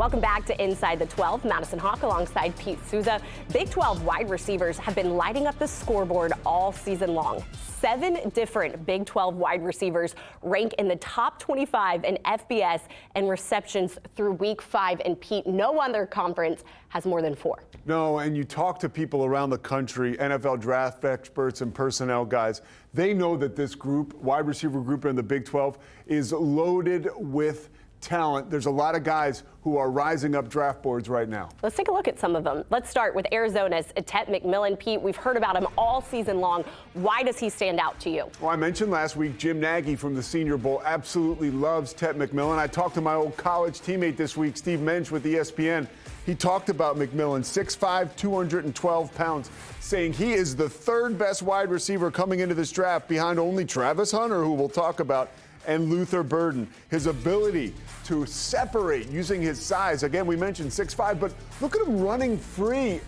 Welcome back to Inside the 12. Madison Hawk alongside Pete Souza. Big 12 wide receivers have been lighting up the scoreboard all season long. 7 different Big 12 wide receivers rank in the top 25 in FBS and receptions through week 5. And Pete, no other conference has more than 4. No, and you talk to people around the country, NFL draft experts and personnel guys, they know that this group, wide receiver group in the Big 12, is loaded with talent. There's a lot of guys who are rising up draft boards right now. Let's take a look at some of them. Let's start with Arizona's McMillan. Pete, we've heard about him all season long. Why does he stand out to you? Well, I mentioned last week Jim Nagy from the Senior Bowl absolutely loves McMillan. I talked to my old college teammate this week, Steve Mensch with ESPN. He talked about McMillan, 6'5", 212 pounds, saying he is the 3rd best wide receiver coming into this draft behind only Travis Hunter, who we'll talk about, and Luther Burden. His ability to separate using his size. Again, we mentioned 6'5", but look at him running free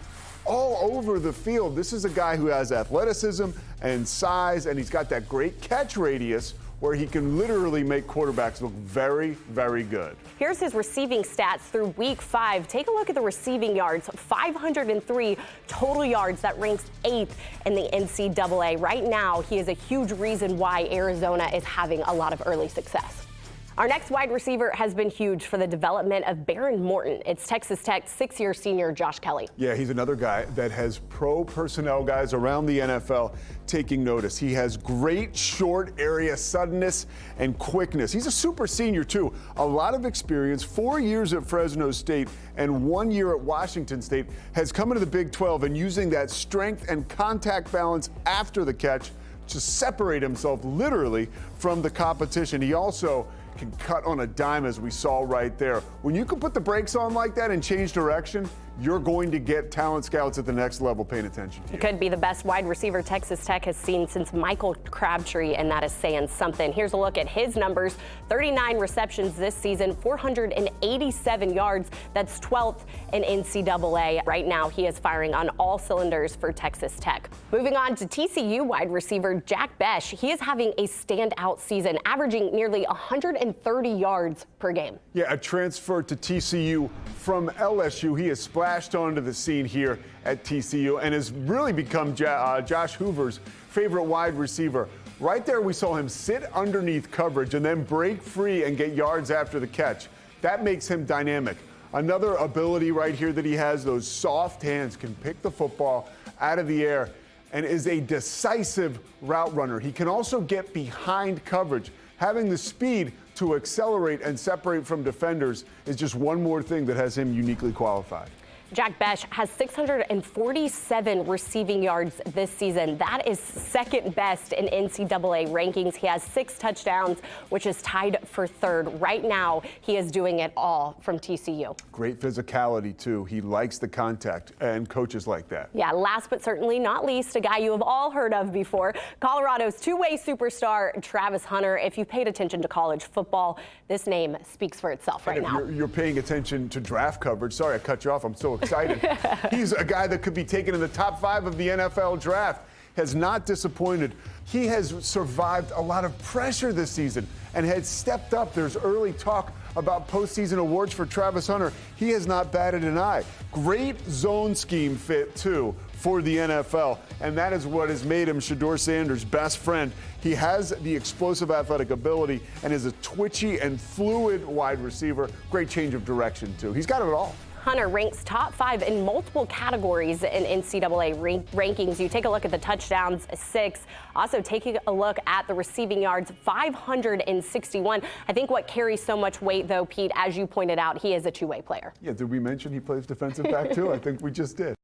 all over the field. This is a guy who has athleticism and size, and he's got that great catch radius where he can literally make quarterbacks look very, very good. Here's his receiving stats through week 5. Take a look at the receiving yards, 503 total yards. That ranks 8th in the NCAA. Right now, he is a huge reason why Arizona is having a lot of early success. Our next wide receiver has been huge for the development of Baron Morton. It's Texas Tech 6-year senior Josh Kelly. Yeah, he's another guy that has pro personnel guys around the NFL taking notice. He has great short area suddenness and quickness. He's a super senior, too. A lot of experience, 4 years at Fresno State and 1 year at Washington State, has come into the Big 12 and using that strength and contact balance after the catch to separate himself literally from the competition. He also can cut on a dime, as we saw right there. When you can put the brakes on like that and change direction, you're going to get talent scouts at the next level paying attention to you. He could be the best wide receiver Texas Tech has seen since Michael Crabtree, and that is saying something. Here's a look at his numbers. 39 receptions this season, 487 yards. That's 12th in NCAA. Right now, he is firing on all cylinders for Texas Tech. Moving on to TCU wide receiver Jack Besh. He is having a standout season, averaging nearly 130 yards per game. Yeah, a transfer to TCU from LSU. He has splashed onto the scene here at TCU and has really become Josh Hoover's favorite wide receiver. Right there, we saw him sit underneath coverage and then break free and get yards after the catch. That makes him dynamic. Another ability right here that he has, those soft hands, can pick the football out of the air and is a decisive route runner. He can also get behind coverage. Having the speed to accelerate and separate from defenders is just one more thing that has him uniquely qualified. Jack Besh has 647 receiving yards this season. That is 2nd best in NCAA rankings. He has 6 touchdowns, which is tied for 3rd. Right now, he is doing it all from TCU. Great physicality, too. He likes the contact, and coaches like that. Yeah, last but certainly not least, a guy you have all heard of before, Colorado's 2-way superstar, Travis Hunter. If you've paid attention to college football, this name speaks for itself right now. You're paying attention to draft coverage. Sorry, I cut you off. I'm so excited. He's a guy that could be taken in the top 5 of the NFL draft. Has not disappointed. He has survived a lot of pressure this season and has stepped up. There's early talk about postseason awards for Travis Hunter. He has not batted an eye. Great zone scheme fit, too, for the NFL, and that is what has made him Shedeur Sanders' best friend. He has the explosive athletic ability and is a twitchy and fluid wide receiver. Great change of direction, too. He's got it all. Hunter ranks top 5 in multiple categories in NCAA rankings. You take a look at the touchdowns, 6. Also taking a look at the receiving yards, 561. I think what carries so much weight, though, Pete, as you pointed out, he is a 2-way player. Yeah, did we mention he plays defensive back, too? I think we just did.